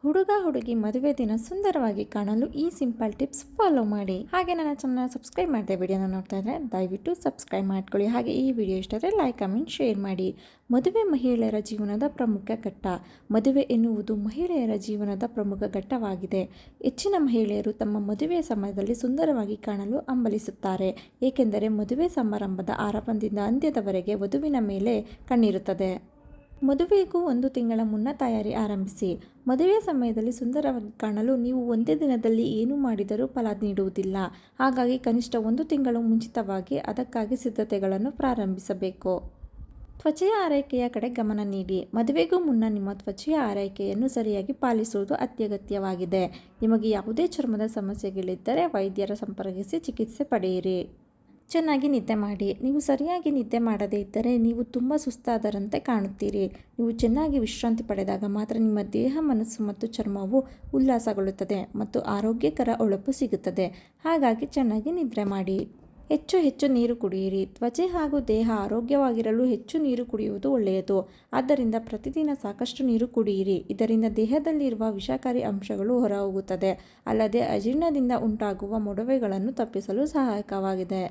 ಹುಡುಗ ಹುಡುಗಿ ಮದುವೆ ದಿನ ಸುಂದರವಾಗಿ ಕಾಣಲು ಈ ಸಿಂಪಲ್ ಟಿಪ್ಸ್ ಫಾಲೋ ಮಾಡಿ. ಹಾಗೆ ನನ್ನ ಚಾನಲ್ ಸಬ್ಸ್ಕ್ರೈಬ್ ಮಾಡದೆ ವಿಡಿಯೋನ ನೋಡ್ತಾ ಇದ್ರೆ ದಯವಿಟ್ಟು ಸಬ್ಸ್ಕ್ರೈಬ್ ಮಾಡ್ಕೊಳ್ಳಿ. ಹಾಗೆ ಈ ವಿಡಿಯೋ ಇಷ್ಟ ಆದರೆ ಲೈಕ್ ಕಮೆಂಟ್ ಶೇರ್ ಮಾಡಿ. ಮದುವೆ ಮಹಿಳೆಯರ ಜೀವನದ ಪ್ರಮುಖ ಘಟ್ಟ. ಮದುವೆ ಎನ್ನುವುದು ಮಹಿಳೆಯರ ಜೀವನದ ಪ್ರಮುಖ ಘಟ್ಟವಾಗಿದೆ. ಹೆಚ್ಚಿನ ಮಹಿಳೆಯರು ತಮ್ಮ ಮದುವೆಯ ಸಮಯದಲ್ಲಿ ಸುಂದರವಾಗಿ ಕಾಣಲು ಹಂಬಲಿಸುತ್ತಾರೆ, ಏಕೆಂದರೆ ಮದುವೆ ಸಮಾರಂಭದ ಆರಂಭದಿಂದ ಅಂತ್ಯದವರೆಗೆ ವಧುವಿನ ಮೇಲೆ ಕಣ್ಣಿರುತ್ತದೆ. ಮದುವೆಗೂ 1 ತಿಂಗಳ ಮುನ್ನ ತಯಾರಿ ಆರಂಭಿಸಿ. ಮದುವೆಯ ಸಮಯದಲ್ಲಿ ಸುಂದರವಾಗಿ ಕಾಣಲು ನೀವು ಒಂದೇ ದಿನದಲ್ಲಿ ಏನು ಮಾಡಿದರೂ ಫಲ ನೀಡುವುದಿಲ್ಲ. ಹಾಗಾಗಿ ಕನಿಷ್ಠ 1 ತಿಂಗಳು ಮುಂಚಿತವಾಗಿ ಅದಕ್ಕಾಗಿ ಸಿದ್ಧತೆಗಳನ್ನು ಪ್ರಾರಂಭಿಸಬೇಕು. ತ್ವಚೆಯ ಆರೈಕೆಯ ಕಡೆ ಗಮನ ನೀಡಿ. ಮದುವೆಗೂ ಮುನ್ನ ನಿಮ್ಮ ತ್ವಚೆಯ ಆರೈಕೆಯನ್ನು ಸರಿಯಾಗಿ ಪಾಲಿಸುವುದು ಅತ್ಯಗತ್ಯವಾಗಿದೆ. ನಿಮಗೆ ಯಾವುದೇ ಚರ್ಮದ ಸಮಸ್ಯೆಗಳಿದ್ದರೆ ವೈದ್ಯರ ಸಂಪರ್ಕಿಸಿ ಚಿಕಿತ್ಸೆ ಪಡೆಯಿರಿ. ಚೆನ್ನಾಗಿ ನಿದ್ದೆ ಮಾಡಿ. ನೀವು ಸರಿಯಾಗಿ ನಿದ್ದೆ ಮಾಡದೇ ಇದ್ದರೆ ನೀವು ತುಂಬ ಸುಸ್ತಾದರಂತೆ ಕಾಣುತ್ತೀರಿ. ನೀವು ಚೆನ್ನಾಗಿ ವಿಶ್ರಾಂತಿ ಪಡೆದಾಗ ಮಾತ್ರ ನಿಮ್ಮ ದೇಹ, ಮನಸ್ಸು ಮತ್ತು ಚರ್ಮವು ಉಲ್ಲಾಸಗೊಳ್ಳುತ್ತದೆ ಮತ್ತು ಆರೋಗ್ಯಕರ ಹೊಳಪು ಸಿಗುತ್ತದೆ. ಹಾಗಾಗಿ ಚೆನ್ನಾಗಿ ನಿದ್ರೆ ಮಾಡಿ. ಹೆಚ್ಚು ನೀರು ಕುಡಿಯಿರಿ. ತ್ವಚೆ ಹಾಗೂ ದೇಹ ಆರೋಗ್ಯವಾಗಿರಲು ಹೆಚ್ಚು ನೀರು ಕುಡಿಯುವುದು ಒಳ್ಳೆಯದು. ಆದ್ದರಿಂದ ಪ್ರತಿದಿನ ಸಾಕಷ್ಟು ನೀರು ಕುಡಿಯಿರಿ. ಇದರಿಂದ ದೇಹದಲ್ಲಿರುವ ವಿಷಕಾರಿ ಅಂಶಗಳು ಹೊರಹೋಗುತ್ತದೆ, ಅಲ್ಲದೆ ಅಜೀರ್ಣದಿಂದ ಉಂಟಾಗುವ ಮೊಡವೆಗಳನ್ನು ತಪ್ಪಿಸಲು ಸಹಾಯಕವಾಗಿದೆ.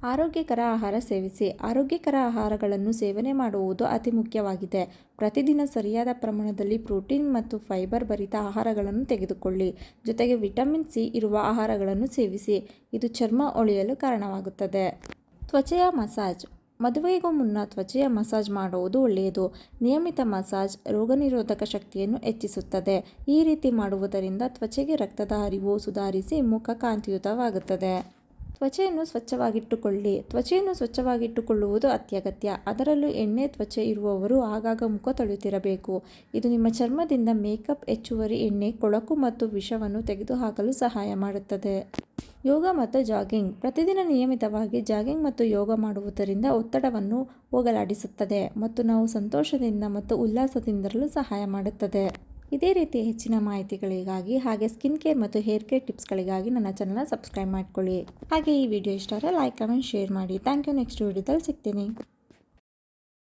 ಆರೋಗ್ಯಕರ ಆಹಾರ ಸೇವಿಸಿ. ಆರೋಗ್ಯಕರ ಆಹಾರಗಳನ್ನು ಸೇವನೆ ಮಾಡುವುದು ಅತಿ ಮುಖ್ಯವಾಗಿದೆ. ಪ್ರತಿದಿನ ಸರಿಯಾದ ಪ್ರಮಾಣದಲ್ಲಿ ಪ್ರೋಟೀನ್ ಮತ್ತು ಫೈಬರ್ ಭರಿತ ಆಹಾರಗಳನ್ನು ತೆಗೆದುಕೊಳ್ಳಿ. ಜೊತೆಗೆ ವಿಟಮಿನ್ ಸಿ ಇರುವ ಆಹಾರಗಳನ್ನು ಸೇವಿಸಿ. ಇದು ಚರ್ಮ ಹೊಳೆಯಲು ಕಾರಣವಾಗುತ್ತದೆ. ತ್ವಚೆಯ ಮಸಾಜ್. ಮದುವೆಗೂ ಮುನ್ನ ತ್ವಚೆಯ ಮಸಾಜ್ ಮಾಡುವುದು ಒಳ್ಳೆಯದು. ನಿಯಮಿತ ಮಸಾಜ್ ರೋಗನಿರೋಧಕ ಶಕ್ತಿಯನ್ನು ಹೆಚ್ಚಿಸುತ್ತದೆ. ಈ ರೀತಿ ಮಾಡುವುದರಿಂದ ತ್ವಚೆಗೆ ರಕ್ತದ ಹರಿವು ಸುಧಾರಿಸಿ ಮುಖ ಕಾಂತಿಯುತವಾಗುತ್ತದೆ. ತ್ವಚೆಯನ್ನು ಸ್ವಚ್ಛವಾಗಿಟ್ಟುಕೊಳ್ಳಿ. ತ್ವಚೆಯನ್ನು ಸ್ವಚ್ಛವಾಗಿಟ್ಟುಕೊಳ್ಳುವುದು ಅತ್ಯಗತ್ಯ. ಅದರಲ್ಲೂ ಎಣ್ಣೆ ತ್ವಚೆ ಇರುವವರು ಆಗಾಗ ಮುಖ ತೊಳೆಯುತ್ತಿರಬೇಕು. ಇದು ನಿಮ್ಮ ಚರ್ಮದಿಂದ ಮೇಕಪ್, ಹೆಚ್ಚುವರಿ ಎಣ್ಣೆ, ಕೊಳಕು ಮತ್ತು ವಿಷವನ್ನು ತೆಗೆದುಹಾಕಲು ಸಹಾಯ ಮಾಡುತ್ತದೆ. ಯೋಗ ಮತ್ತು ಜಾಗಿಂಗ್. ಪ್ರತಿದಿನ ನಿಯಮಿತವಾಗಿ ಜಾಗಿಂಗ್ ಮತ್ತು ಯೋಗ ಮಾಡುವುದರಿಂದ ಒತ್ತಡವನ್ನು ಹೋಗಲಾಡಿಸುತ್ತದೆ ಮತ್ತು ನಾವು ಸಂತೋಷದಿಂದ ಮತ್ತು ಉಲ್ಲಾಸದಿಂದಿರಲು ಸಹಾಯ ಮಾಡುತ್ತದೆ. ಇದೇ ರೀತಿ ಹೆಚ್ಚಿನ ಮಾಹಿತಿಗಳಿಗಾಗಿ ಹಾಗೆ ಸ್ಕಿನ್ ಕೇರ್ ಮತ್ತು ಹೇರ್ ಕೇರ್ ಟಿಪ್ಸ್ಗಳಿಗಾಗಿ ನನ್ನ ಚಾನಲ್ನ ಸಬ್ಸ್ಕ್ರೈಬ್ ಮಾಡ್ಕೊಳ್ಳಿ. ಹಾಗೆ ಈ ವಿಡಿಯೋ ಇಷ್ಟ ಆದರೆ ಲೈಕ್ ಕಮೆಂಟ್ ಶೇರ್ ಮಾಡಿ. Thank you. ನೆಕ್ಸ್ಟ್ ವಿಡಿಯೋದಲ್ಲಿ ಸಿಗ್ತೀನಿ.